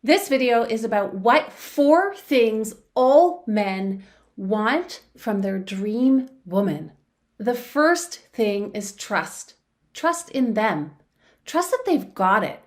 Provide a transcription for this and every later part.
This video is about what 4 things all men want from their dream woman. The first thing is trust. Trust in them. Trust that they've got it.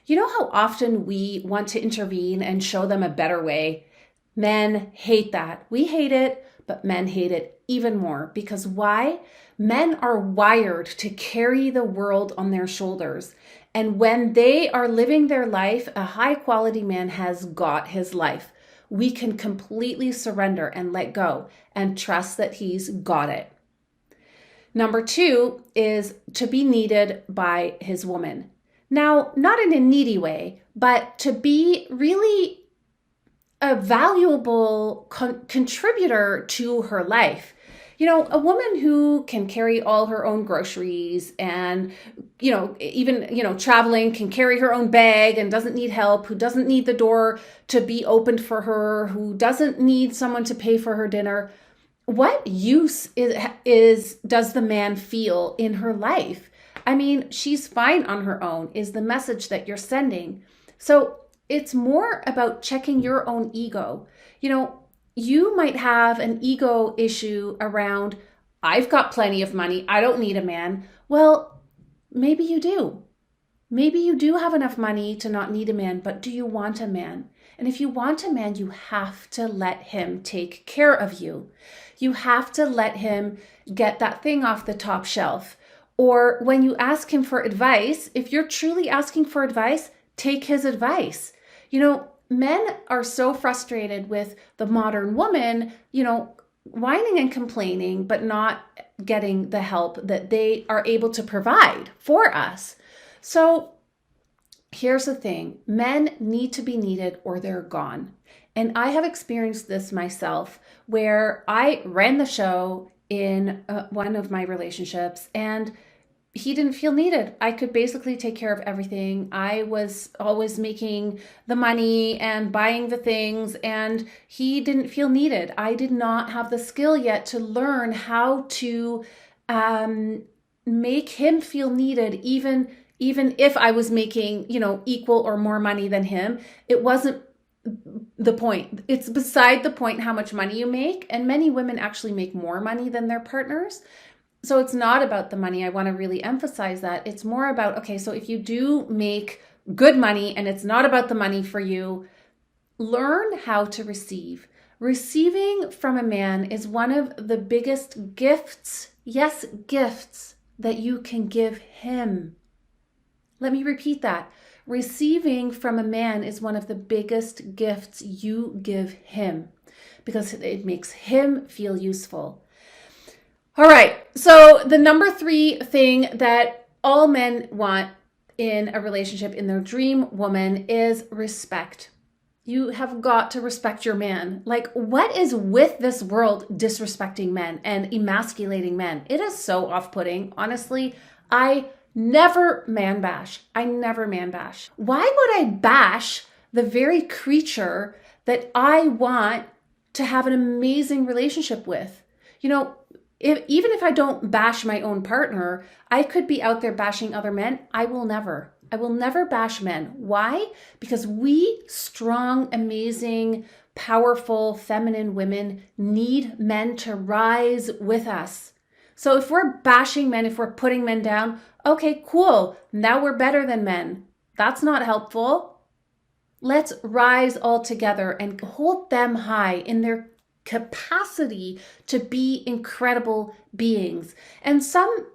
You know how often we want to intervene and show them a better way? Men hate that. We hate it, but men hate it even more. Because why? Men are wired to carry the world on their shoulders. And when they are living their life, a high quality man has got his life. We can completely surrender and let go and trust that he's got it. Number 2 is to be needed by his woman. Now, not in a needy way, but to be really a valuable contributor to her life. You know, a woman who can carry all her own groceries and, even traveling, can carry her own bag and doesn't need help, who doesn't need the door to be opened for her, who doesn't need someone to pay for her dinner. What use does the man feel in her life? I mean, she's fine on her own is the message that you're sending. So it's more about checking your own ego. You might have an ego issue around, I've got plenty of money, I don't need a man. Well, maybe you do. Maybe you do have enough money to not need a man, but do you want a man? And if you want a man, you have to let him take care of you. You have to let him get that thing off the top shelf. Or when you ask him for advice, if you're truly asking for advice, take his advice. Men are so frustrated with the modern woman, whining and complaining, but not getting the help that they are able to provide for us. So here's the thing. Men need to be needed or they're gone. And I have experienced this myself where I ran the show in one of my relationships and he didn't feel needed. I could basically take care of everything. I was always making the money and buying the things, and he didn't feel needed. I did not have the skill yet to learn how to make him feel needed, even if I was making, equal or more money than him. It wasn't the point. It's beside the point how much money you make, and many women actually make more money than their partners. So it's not about the money. I want to really emphasize that. It's more about, okay, so if you do make good money and it's not about the money for you, learn how to receive. Receiving from a man is one of the biggest gifts, yes, gifts that you can give him. Let me repeat that. Receiving from a man is one of the biggest gifts you give him because it makes him feel useful. All right, so the number 3 thing that all men want in a relationship, in their dream woman, is respect. You have got to respect your man. Like, what is with this world disrespecting men and emasculating men? It is so off-putting. Honestly, I never man bash. Why would I bash the very creature that I want to have an amazing relationship with? Even if I don't bash my own partner, I could be out there bashing other men. I will never bash men. Why? Because we strong, amazing, powerful, feminine women need men to rise with us. So if we're bashing men, if we're putting men down, okay, cool. Now we're better than men. That's not helpful. Let's rise all together and hold them high in their capacity to be incredible beings. And some,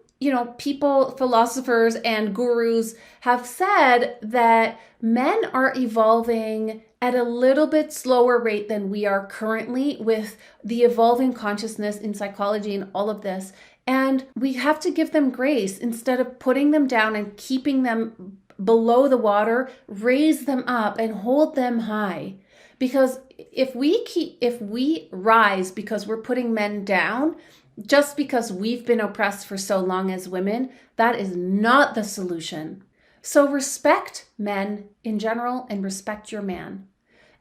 people, philosophers and gurus have said that men are evolving at a little bit slower rate than we are currently with the evolving consciousness in psychology and all of this. And we have to give them grace instead of putting them down and keeping them below the water, raise them up and hold them high. Because if we rise because we're putting men down, just because we've been oppressed for so long as women, that is not the solution. So respect men in general and respect your man.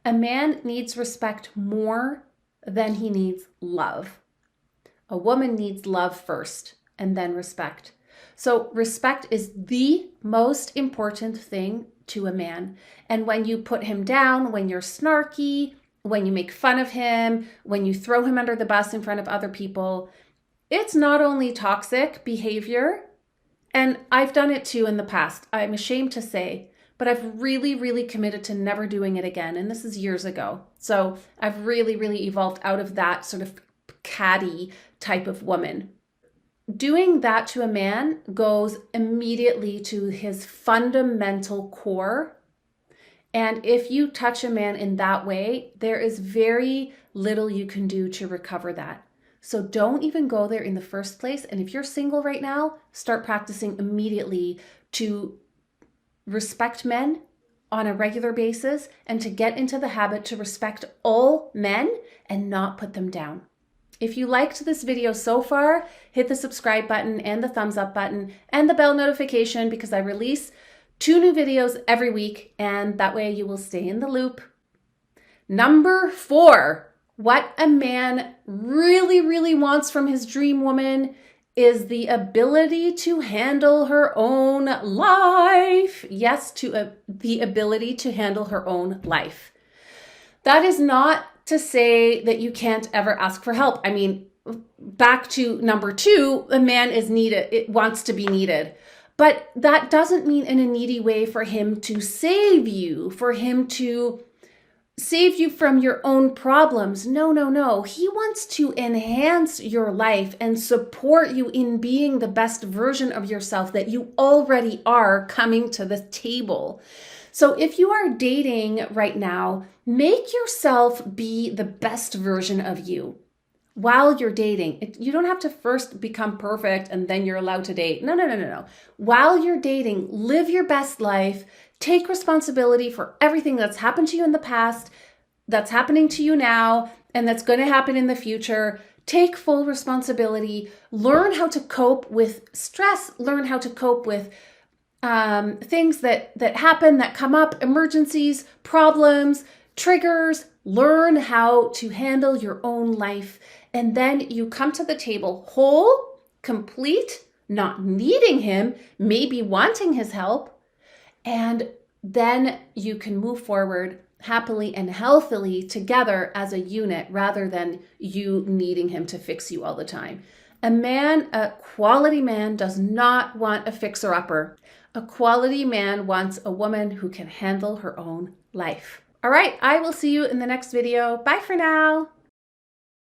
A man needs respect more than he needs love. A woman needs love first and then respect. So respect is the most important thing to a man. And when you put him down, when you're snarky, when you make fun of him, when you throw him under the bus in front of other people, it's not only toxic behavior, and I've done it too in the past, I'm ashamed to say, but I've really, really committed to never doing it again. And this is years ago. So I've really, really evolved out of that sort of catty type of woman. Doing that to a man goes immediately to his fundamental core. And if you touch a man in that way, there is very little you can do to recover that. So don't even go there in the first place. And if you're single right now, start practicing immediately to respect men on a regular basis and to get into the habit to respect all men and not put them down. If you liked this video so far, hit the subscribe button and the thumbs up button and the bell notification, because I release 2 new videos every week, and that way you will stay in the loop. Number 4, what a man really, really wants from his dream woman is the ability to handle her own life. Yes, the ability to handle her own life. That is not to say that you can't ever ask for help. I mean, back to number 2, a man is needed. It wants to be needed. But that doesn't mean in a needy way for him to save you, for him to save you from your own problems. No, no, no. He wants to enhance your life and support you in being the best version of yourself that you already are coming to the table. So if you are dating right now, make yourself be the best version of you while you're dating. You don't have to first become perfect and then you're allowed to date. No, no, no, no, no. While you're dating, live your best life. Take responsibility for everything that's happened to you in the past, that's happening to you now, and that's going to happen in the future. Take full responsibility. Learn how to cope with stress. Learn how to cope with things that happen, that come up, emergencies, problems, triggers. Learn how to handle your own life. And then you come to the table whole, complete, not needing him, maybe wanting his help. And then you can move forward happily and healthily together as a unit rather than you needing him to fix you all the time. A quality man does not want a fixer-upper. A quality man wants a woman who can handle her own life. All right, I will see you in the next video. Bye for now.